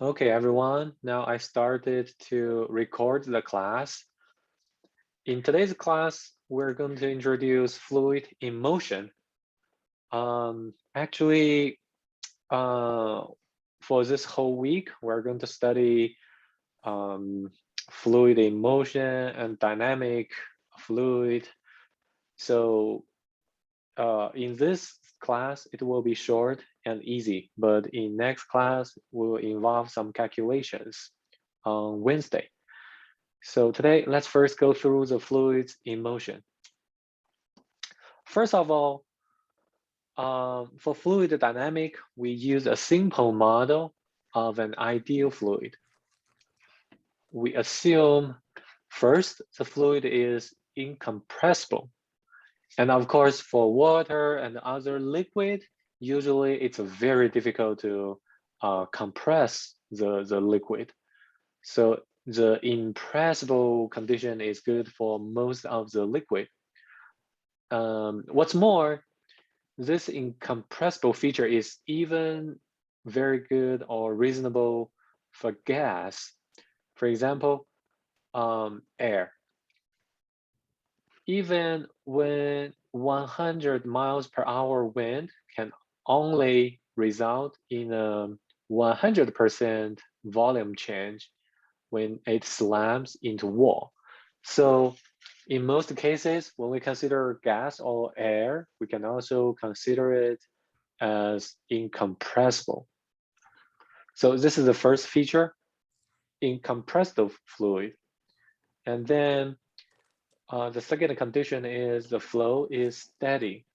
Okay, everyone. Now I started to record the class. In today's class, we're going to introduce fluid in motion. Actually, for this whole week, we're going to study fluid in motion and dynamic fluid. So in this class, it will be short and easy, but in next class, will involve some calculations on Wednesday. So today, let's first go through the fluids in motion. First of all, for fluid dynamic, we use a simple model of an ideal fluid. We assume first, the fluid is incompressible. And of course, for water and other liquid, usually it's very difficult to compress the liquid. So the impressible condition is good for most of the liquid. What's more, this incompressible feature is even very good or reasonable for gas. For example, air. Even when 100 miles per hour wind can only result in a 100% volume change when it slams into wall. So in most cases, when we consider gas or air, we can also consider it as incompressible. So this is the first feature, incompressible fluid. And then the second condition is the flow is steady,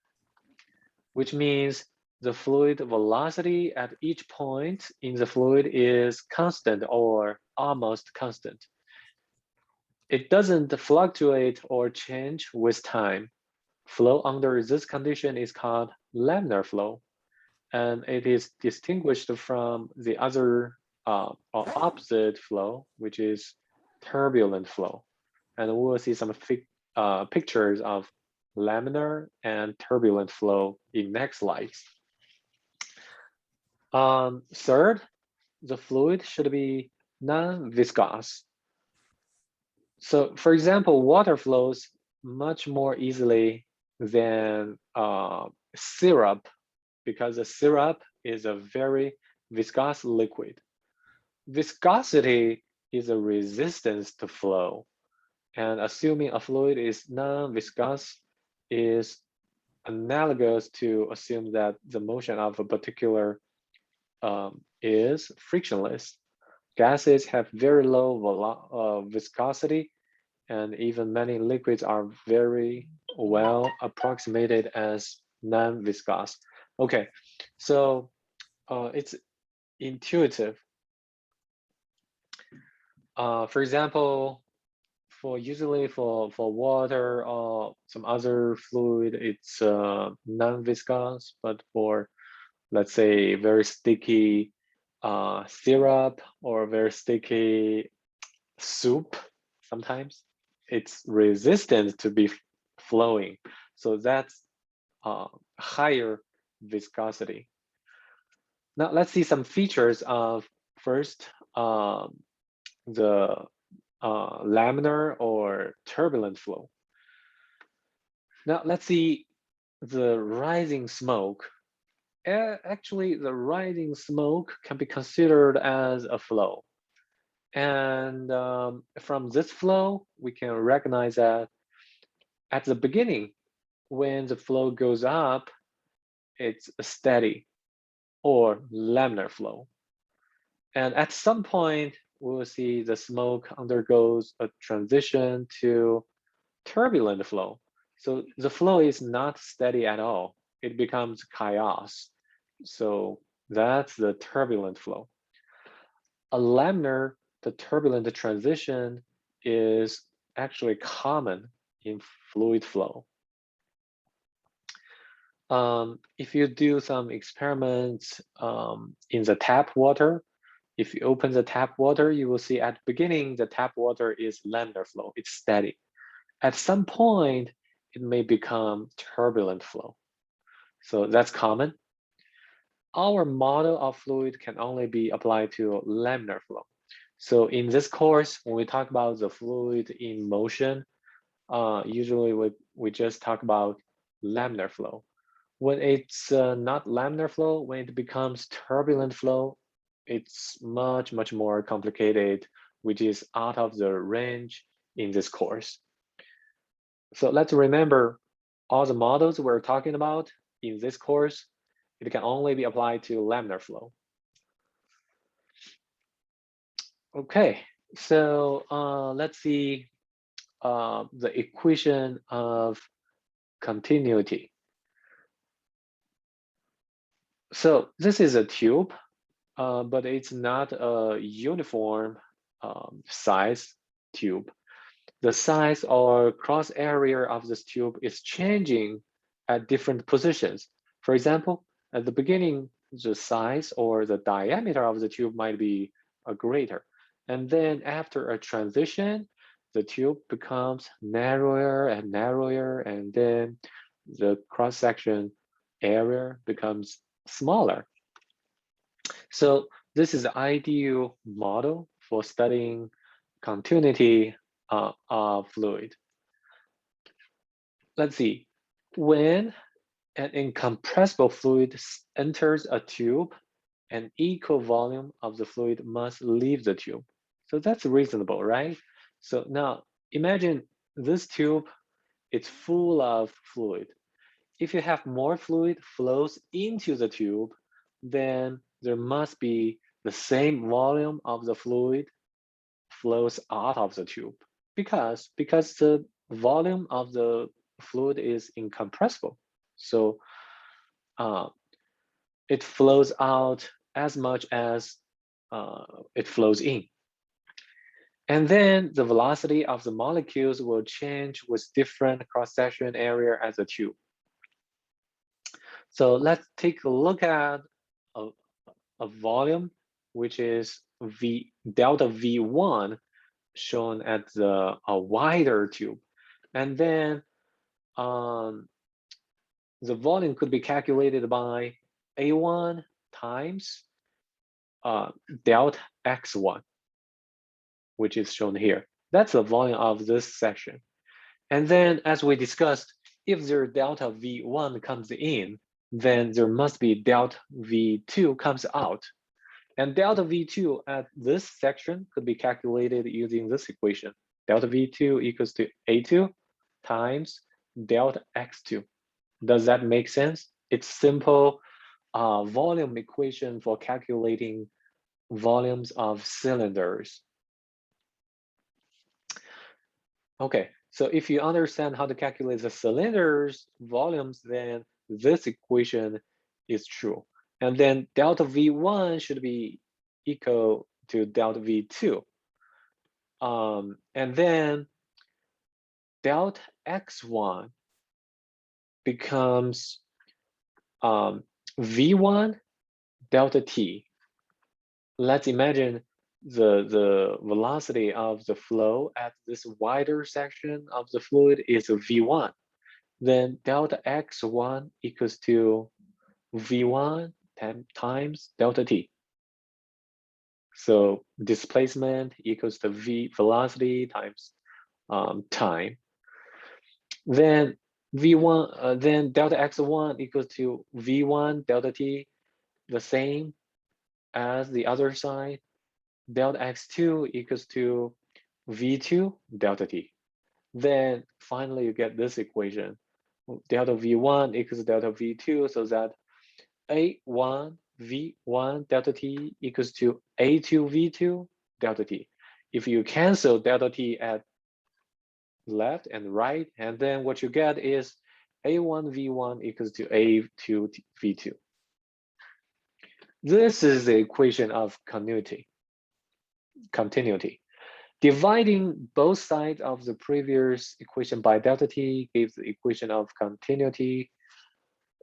which means the fluid velocity at each point in the fluid is constant or almost constant. It doesn't fluctuate or change with time. Flow under this condition is called laminar flow, and it is distinguished from the other or opposite flow, which is turbulent flow. And we will see some pictures of laminar and turbulent flow in next slides. Third, the fluid should be non-viscous. So for example, water flows much more easily than syrup because the syrup is a very viscous liquid. Viscosity is a resistance to flow. And assuming a fluid is non-viscous is analogous to assume that the motion of a particular is frictionless. Gases have very low viscosity, and even many liquids are very well approximated as non-viscous. Okay, so it's intuitive. For example, usually for water or some other fluid, it's non-viscous, but for let's say very sticky syrup or very sticky soup, sometimes it's resistant to be flowing. So that's higher viscosity. Now let's see some features of first the laminar or turbulent flow. Now let's see the rising smoke. Actually, the rising smoke can be considered as a flow. And from this flow, we can recognize that at the beginning, when the flow goes up, it's a steady or laminar flow. And at some point, we'll see the smoke undergoes a transition to turbulent flow. So the flow is not steady at all. It becomes chaos. So that's the turbulent flow. A laminar, the turbulent transition is actually common in fluid flow. If you do some experiments in the tap water, if you open the tap water, you will see at the beginning, the tap water is laminar flow, it's steady. At some point, it may become turbulent flow. So that's common. our model of fluid can only be applied to laminar flow. So in this course, when we talk about the fluid in motion, usually we just talk about laminar flow. When it's not laminar flow, when it becomes turbulent flow, it's much more complicated, which is out of the range in this course. So let's remember all the models we're talking about in this course, it can only be applied to laminar flow. Okay, so let's see the equation of continuity. So this is a tube, but it's not a uniform size tube. The size or cross area of this tube is changing at different positions. For example, at the beginning, the size or the diameter of the tube might be greater. And then after a transition, the tube becomes narrower and narrower, and then the cross-section area becomes smaller. So this is the ideal model for studying continuity of fluid. Let's see, when an incompressible fluid enters a tube, an equal volume of the fluid must leave the tube. So that's reasonable, right? So now imagine this tube, it's full of fluid. If you have more fluid flows into the tube, then there must be the same volume of the fluid flows out of the tube because the volume of the fluid is incompressible. So it flows out as much as it flows in. And then the velocity of the molecules will change with different cross-section area as a tube. So let's take a look at a volume, which is delta V1 shown at the wider tube. And then the volume could be calculated by A1 times delta X1, which is shown here. That's the volume of this section. And then as we discussed, if there delta V1 comes in, then there must be delta V2 comes out. And delta V2 at this section could be calculated using this equation. Delta V2 equals to A2 times delta X2. Does that make sense? It's simple volume equation for calculating volumes of cylinders. Okay, so if you understand how to calculate the cylinders volumes, then this equation is true. And then delta V1 should be equal to delta V2. And then delta X1 becomes V1 delta T. Let's imagine the velocity of the flow at this wider section of the fluid is V1. Then delta X1 equals to V1 times delta T. So displacement equals to V velocity times time. Then V1, then delta X1 equals to V1 delta T, the same as the other side. Delta X2 equals to V2 delta T. Then finally you get this equation. Delta V1 equals delta V2, so that A1 V1 delta T equals to A2 V2 delta T. If you cancel delta T at left and right, and then what you get is A1 V1 equals to A2 V2. This is the equation of continuity. Dividing both sides of the previous equation by delta T gives the equation of continuity.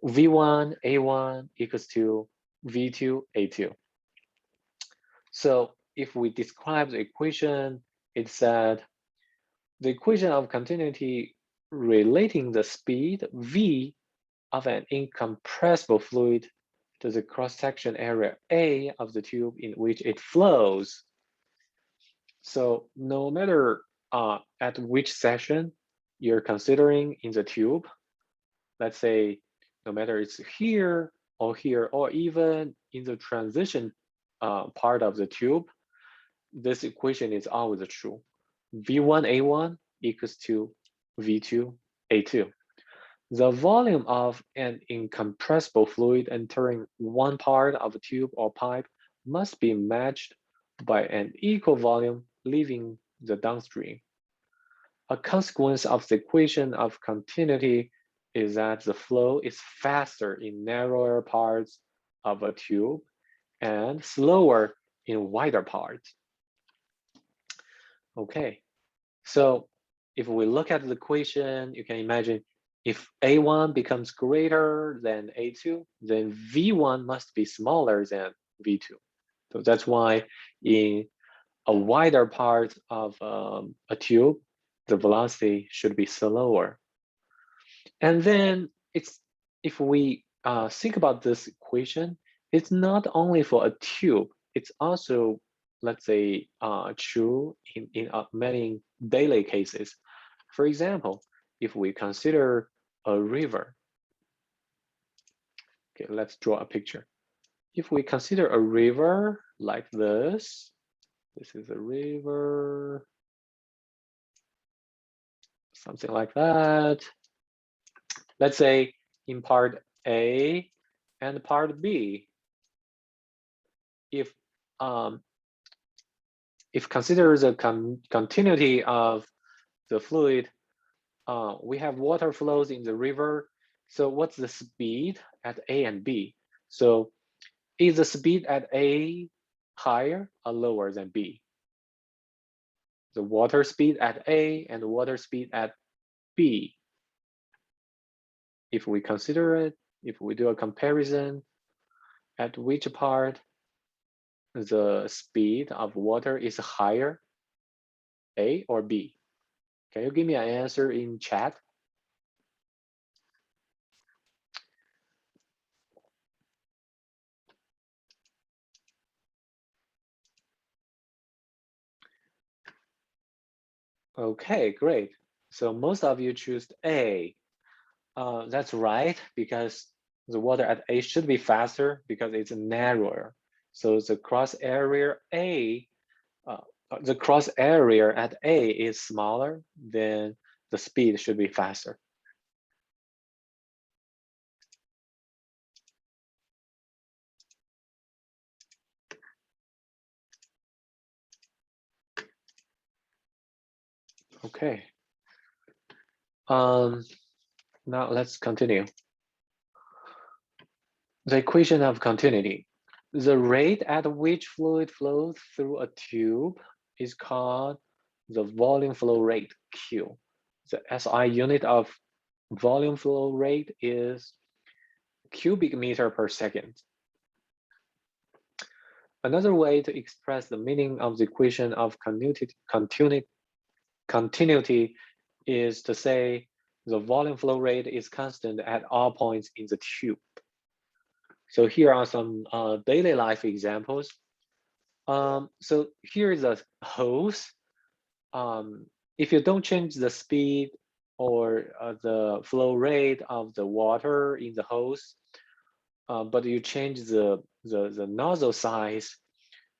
V1 A1 equals to V2 A2. So if we describe the equation, it said the equation of continuity relating the speed V of an incompressible fluid the cross-section area A of the tube in which it flows. So no matter at which section you're considering in the tube, let's say no matter it's here, or even in the transition part of the tube, this equation is always true. V1A1 equals to V2A2. The volume of an incompressible fluid entering one part of a tube or pipe must be matched by an equal volume leaving the downstream. A consequence of the equation of continuity is that the flow is faster in narrower parts of a tube and slower in wider parts. Okay, so if we look at the equation, you can imagine if A1 becomes greater than A2, then V1 must be smaller than V2. So that's why in a wider part of a tube, the velocity should be slower. And then if we think about this equation, it's not only for a tube, it's also, let's say, true in many daily cases. For example, if we consider a river, okay, let's draw a picture. If we consider a river like this is a river, something like that. Let's say in part A and part B, if consider the continuity of the fluid, we have water flows in the river. So what's the speed at A and B? So is the speed at A higher or lower than B? The water speed at A and the water speed at B. If we consider it, if we do a comparison, at which part the speed of water is higher, A or B? Can you give me an answer in chat? Okay, great. So most of you choose A. That's right, because the water at A should be faster because it's narrower. So the cross area A, the cross area at A is smaller, then the speed should be faster. Okay. Now let's continue. The equation of continuity. The rate at which fluid flows through a tube is called the volume flow rate, Q. The SI unit of volume flow rate is cubic meter per second. Another way to express the meaning of the equation of continuity is to say the volume flow rate is constant at all points in the tube. So here are some daily life examples. So here is a hose. If you don't change the speed or the flow rate of the water in the hose, but you change the nozzle size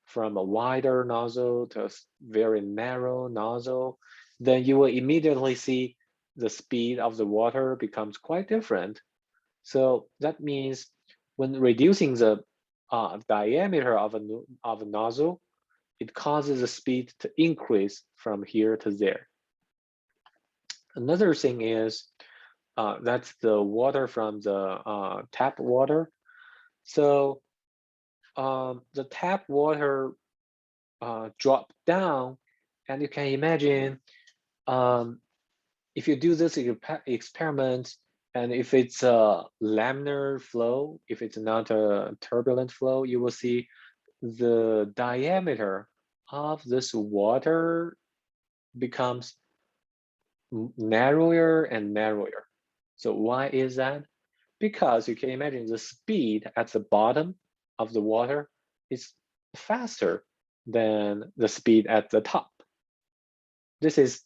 from a wider nozzle to a very narrow nozzle, then you will immediately see the speed of the water becomes quite different. So that means when reducing the diameter of a nozzle, it causes the speed to increase from here to there. Another thing is that's the water from the tap water. So the tap water drop down, and you can imagine if you do this experiment, and if it's a laminar flow, if it's not a turbulent flow, you will see the diameter of this water becomes narrower and narrower. So why is that? Because you can imagine the speed at the bottom of the water is faster than the speed at the top. This is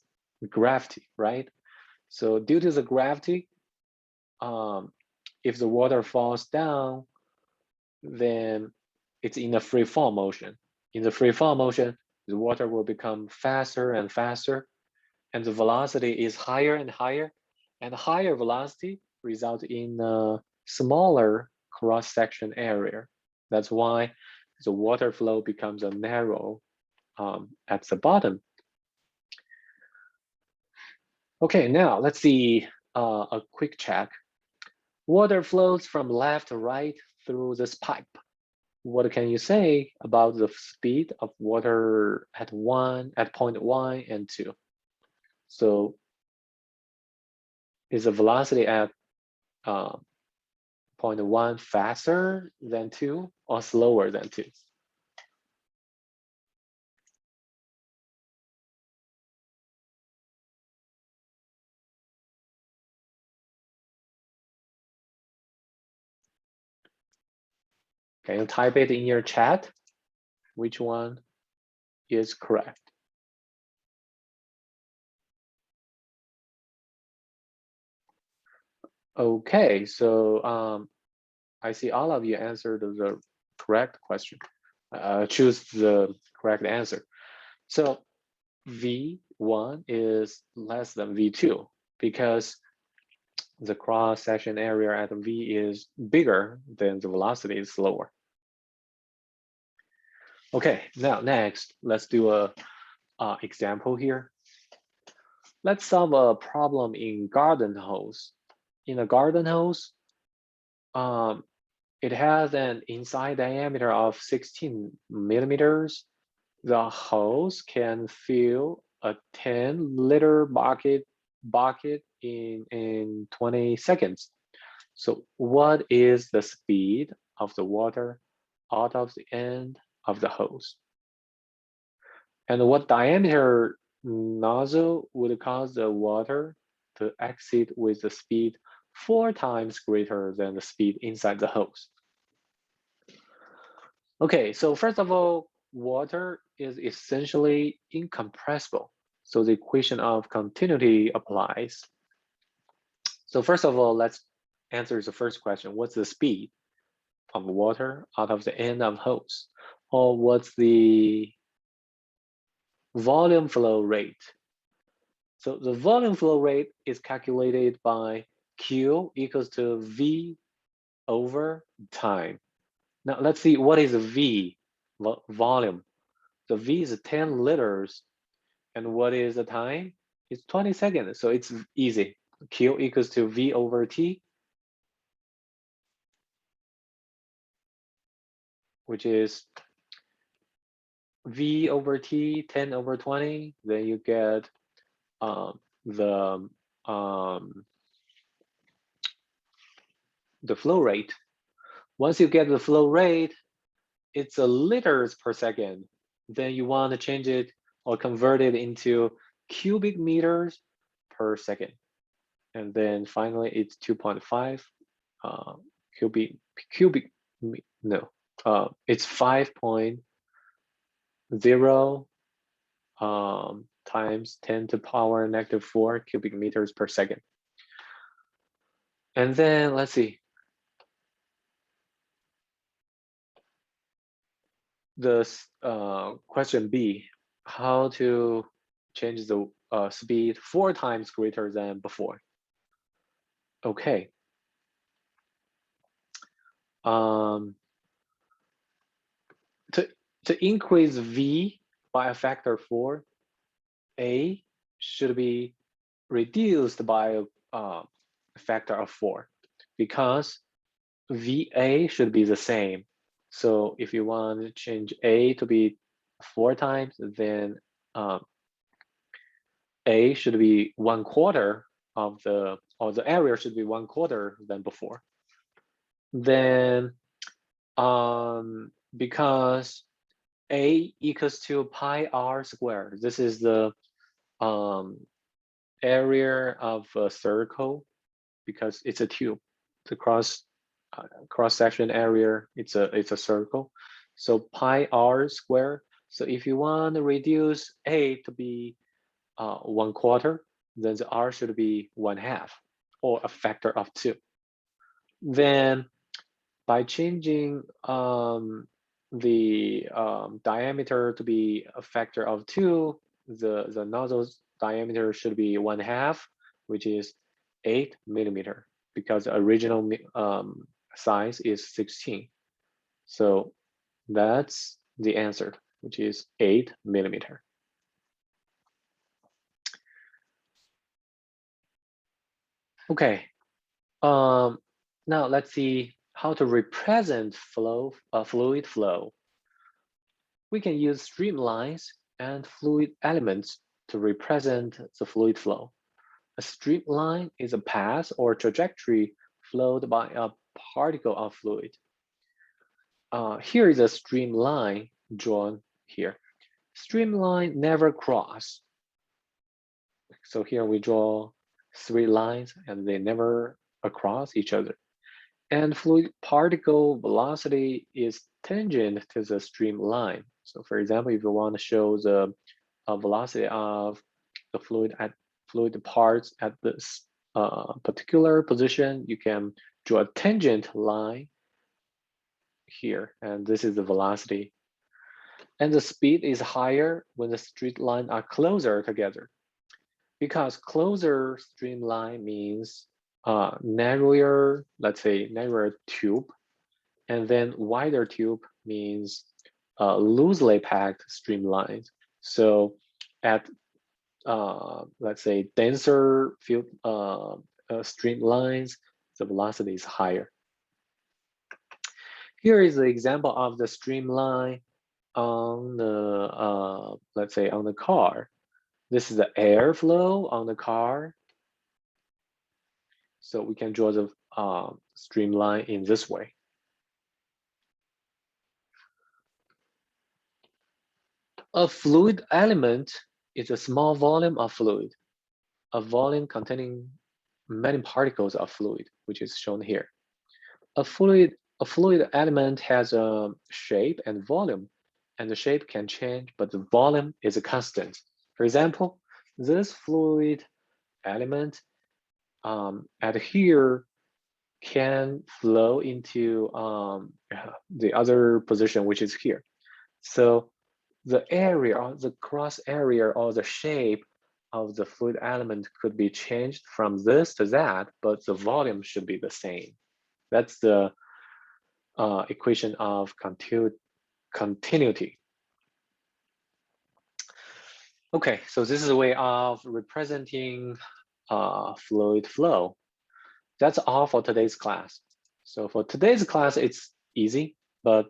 gravity, right? So due to the gravity, if the water falls down, then it's in a free fall motion. In the free fall motion, the water will become faster and faster, and the velocity is higher and higher, and higher velocity results in a smaller cross-section area. That's why the water flow becomes a narrow at the bottom. Okay, now let's see a quick check. Water flows from left to right through this pipe. What can you say about the speed of water at point 1 and 2? So is the velocity at point 1 faster than 2 or slower than 2? Can you type it in your chat? Which one is correct? Okay, so I see all of you answered the correct question. Choose the correct answer. So V1 is less than V2 because the cross-section area at V is bigger than the velocity is slower. Okay, now next, let's do a example here. Let's solve a problem in garden hose. In a garden hose, it has an inside diameter of 16 millimeters. The hose can fill a 10-liter bucket in 20 seconds. So what is the speed of the water out of the end of the hose? And what diameter nozzle would cause the water to exit with a speed 4 times greater than the speed inside the hose? Okay, so first of all, water is essentially incompressible. So the equation of continuity applies. So first of all, let's answer the first question. What's the speed of water out of the end of hose? Or what's the volume flow rate? So the volume flow rate is calculated by Q equals to V over time. Now let's see what is V, volume. The V is 10 liters. And what is the time? It's 20 seconds. So it's easy. Q equals to V over T, which is V over T, 10 over 20. Then you get the flow rate. Once you get the flow rate, it's a liters per second. Then you want to change it or convert it into cubic meters per second. And then finally, it's 2.5 it's 5.0 times 10 to the power negative 4 cubic meters per second. And then let's see. The question B, how to change the speed 4 times greater than before. Okay. To increase V by a factor 4, A should be reduced by a factor of 4 because VA should be the same. So if you want to change A to be 4 times, then A should be 1/4 of or the area should be 1/4 than before. Then because A equals to pi r squared, this is the area of a circle because it's a tube. the cross section area, it's a circle. So pi r squared. So if you want to reduce a to be 1/4, then the r should be 1/2 or a factor of 2. Then by changing the diameter to be a factor of 2, the nozzle's diameter should be 1/2, which is 8 millimeter, because the original size is 16. So that's the answer, which is 8 millimeter. Okay, now let's see how to represent fluid flow. We can use streamlines and fluid elements to represent the fluid flow. A streamline is a path or trajectory flowed by a particle of fluid. Here is a streamline drawn here. Streamline never cross. So here we draw 3 lines and they never across each other. And fluid particle velocity is tangent to the streamline. So for example, if you want to show the velocity of the fluid parts at this particular position, you can draw a tangent line here, and this is the velocity. And the speed is higher when the straight lines are closer together, because closer streamline means narrower, let's say narrower tube, and then wider tube means loosely packed streamlines. So at let's say denser field streamlines, the velocity is higher. Here is the example of the streamline on the let's say on the car. This is the airflow on the car. So we can draw the streamline in this way. A fluid element is a small volume of fluid, a volume containing many particles of fluid, which is shown here. A fluid element has a shape and volume, and the shape can change, but the volume is a constant. For example, this fluid element at here can flow into the other position, which is here. So the area, the cross area, or the shape of the fluid element could be changed from this to that, but the volume should be the same. That's the equation of continuity. Okay, so this is a way of representing fluid flow. That's all for today's class. So for today's class, it's easy, but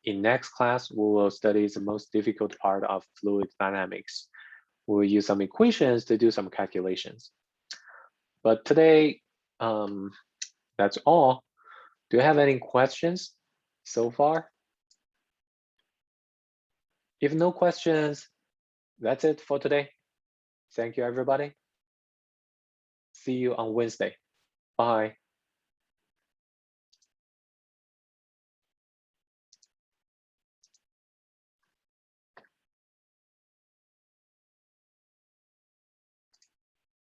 in next class, we will study the most difficult part of fluid dynamics. We'll use some equations to do some calculations. But today, that's all. Do you have any questions so far? If no questions, that's it for today. Thank you, everybody. See you on Wednesday. Bye.